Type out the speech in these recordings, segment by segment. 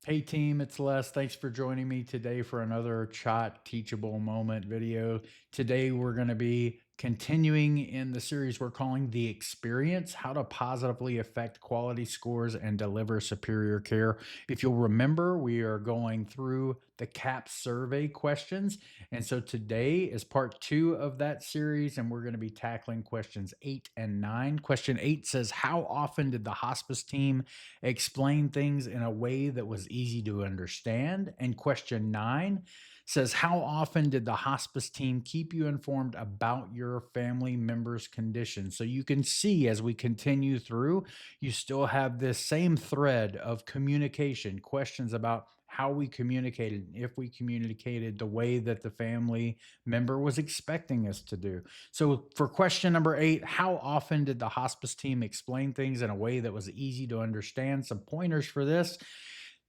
Hey team, it's Les. Thanks for joining me today for another CHOT Teachable Moment video. Today we're going to be continuing in the series we're calling The Experience, how to positively affect quality scores and deliver superior care. If you'll remember, we are going through the CAP survey questions. And so today is part 2 of that series, and we're going to be tackling questions 8 and 9. Question 8 says, how often did the hospice team explain things in a way that was easy to understand? And question 9 says, how often did the hospice team keep you informed about your family member's condition? So you can see as we continue through, you still have this same thread of communication, questions about how we communicated, if we communicated the way that the family member was expecting us to do. So, for question number 8, how often did the hospice team explain things in a way that was easy to understand? Some pointers for this.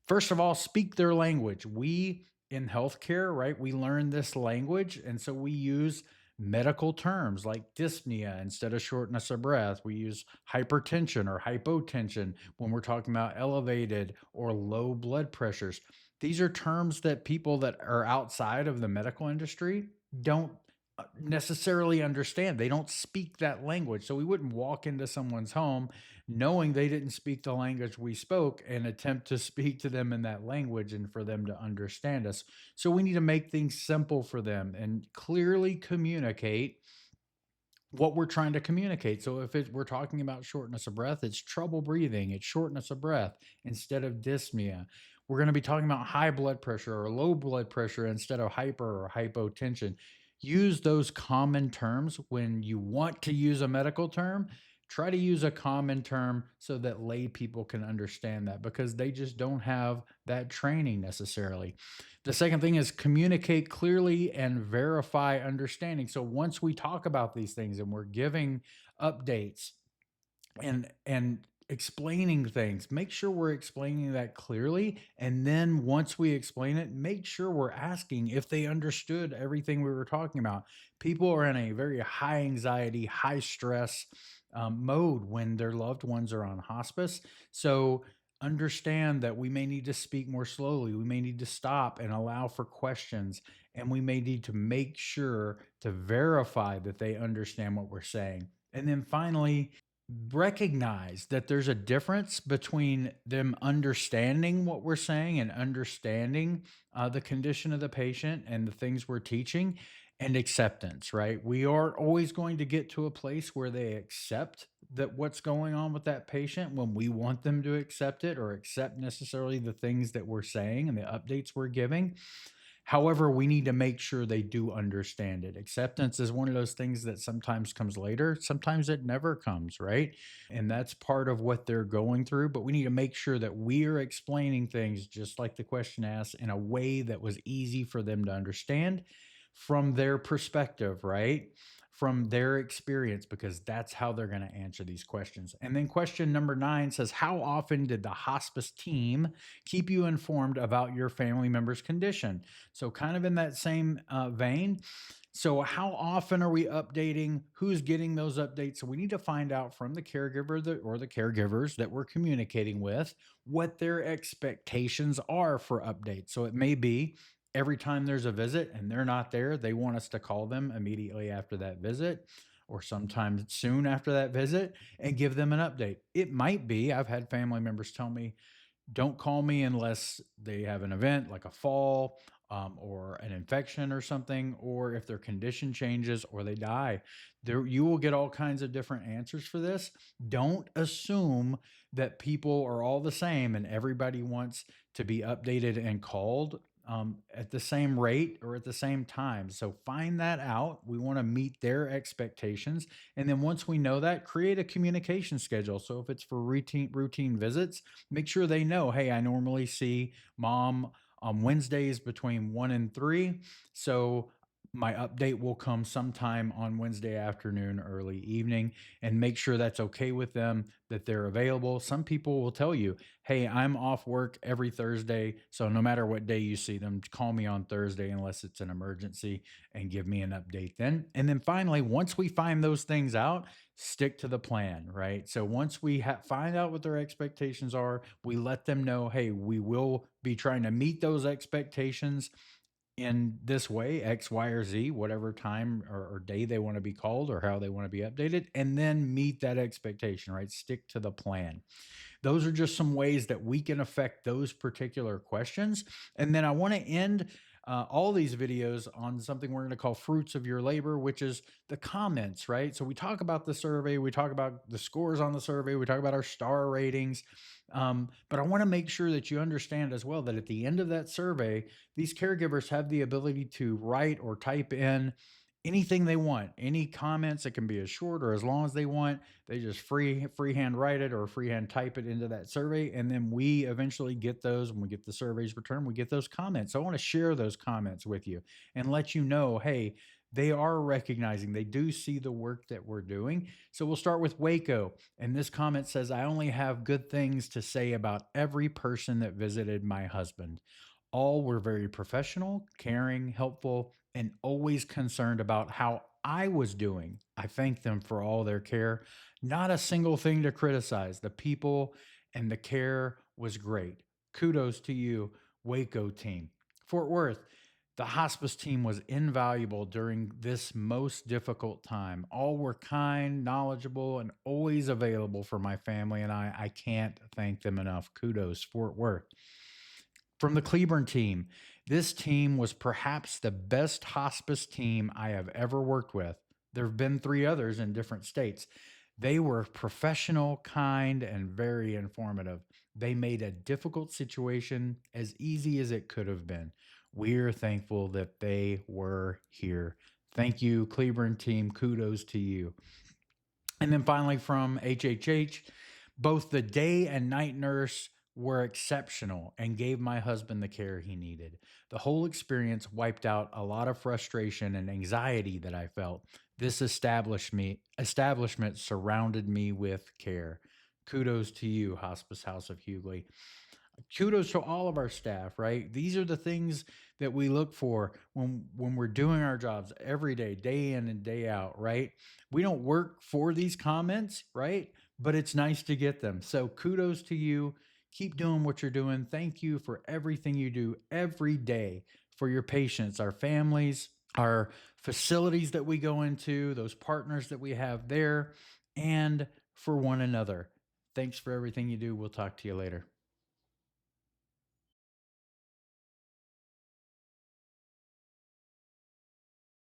First of all, speak their language. We in healthcare, right, we learn this language. And so we use medical terms like dyspnea instead of shortness of breath. We use hypertension or hypotension when we're talking about elevated or low blood pressures. These are terms that people that are outside of the medical industry don't necessarily understand. They don't speak that language. So we wouldn't walk into someone's home knowing they didn't speak the language we spoke and attempt to speak to them in that language and for them to understand us. So we need to make things simple for them and clearly communicate what we're trying to communicate. So if we're talking about shortness of breath, it's trouble breathing, it's shortness of breath instead of dyspnea. We're going to be talking about high blood pressure or low blood pressure instead of hyper or hypotension. Use those common terms when you want to use a medical term. Try to use a common term so that lay people can understand that because they just don't have that training necessarily. The second thing is communicate clearly and verify understanding. So once we talk about these things and we're giving updates and explaining things, make sure we're explaining that clearly. And then once we explain it, make sure we're asking if they understood everything we were talking about. People are in a very high anxiety, high stress mode when their loved ones are on hospice. So understand that we may need to speak more slowly. We may need to stop and allow for questions. And we may need to make sure to verify that they understand what we're saying. And then finally, recognize that there's a difference between them understanding what we're saying and understanding the condition of the patient and the things we're teaching and acceptance, right? We are always going to get to a place where they accept that what's going on with that patient when we want them to accept it or accept necessarily the things that we're saying and the updates we're giving. However, we need to make sure they do understand it. Acceptance is one of those things that sometimes comes later, sometimes it never comes, right? And that's part of what they're going through. But we need to make sure that we are explaining things just like the question asked in a way that was easy for them to understand from their perspective, right? From their experience, because that's how they're going to answer these questions. And then question number 9 says, how often did the hospice team keep you informed about your family member's condition? So, kind of in that same vein. So, how often are we updating? Who's getting those updates? So, we need to find out from the caregiver or the caregivers that we're communicating with what their expectations are for updates. So, it may be every time there's a visit and they're not there, they want us to call them immediately after that visit or sometimes soon after that visit and give them an update. It might be, I've had family members tell me, don't call me unless they have an event like a fall or an infection or something, or if their condition changes or they die. There, you will get all kinds of different answers for this. Don't assume that people are all the same and everybody wants to be updated and called at the same rate or at the same time. So find that out. We want to meet their expectations. And then once we know that, create a communication schedule. So if it's for routine visits, make sure they know, hey, I normally see mom on Wednesdays between 1 and 3. So My update will come sometime on Wednesday afternoon, early evening, and make sure that's okay with them, that they're available. Some people will tell you, hey, I'm off work every Thursday. So no matter what day you see them, call me on Thursday unless it's an emergency and give me an update then. And then finally, once we find those things out, stick to the plan, right? So once we find out what their expectations are, we let them know, hey, we will be trying to meet those expectations in this way, X, Y, or Z, whatever time or day they want to be called or how they want to be updated, and then meet that expectation, right? Stick to the plan. Those are just some ways that we can affect those particular questions. And then I want to end all these videos on something we're going to call fruits of your labor, which is the comments, right? So we talk about the survey, we talk about the scores on the survey, we talk about our star ratings. But I want to make sure that you understand as well that at the end of that survey, these caregivers have the ability to write or type in anything they want, any comments. It can be as short or as long as they want. They just freehand write it or freehand type it into that survey, and then we eventually get those. When we get the surveys returned, we get those comments. So I want to share those comments with you and let you know, hey, they are recognizing, they do see the work that we're doing. So we'll start with Waco, and this comment says, I only have good things to say about every person that visited my husband. All were very professional, caring, helpful, and always concerned about how I was doing. I thank them for all their care. Not a single thing to criticize. The people and the care was great. Kudos to you, Waco team. Fort Worth, the hospice team was invaluable during this most difficult time. All were kind, knowledgeable, and always available for my family and I. I can't thank them enough. Kudos, Fort Worth. From the Cleburne team, this team was perhaps the best hospice team I have ever worked with. There have been three others in different states. They were professional, kind, and very informative. They made a difficult situation as easy as it could have been. We're thankful that they were here. Thank you, Cleburne team. Kudos to you. And then finally, from HHH, both the day and night nurse were exceptional and gave my husband the care he needed. The whole experience wiped out a lot of frustration and anxiety that I felt. This establishment surrounded me with care. Kudos to you, Hospice House of Hughley. Kudos to all of our staff, right? These are the things that we look for when we're doing our jobs every day in and day out, right? We don't work for these comments, right? But it's nice to get them. So kudos to you. Keep doing what you're doing. Thank you for everything you do every day for your patients, our families, our facilities that we go into, those partners that we have there, and for one another. Thanks for everything you do. We'll talk to you later.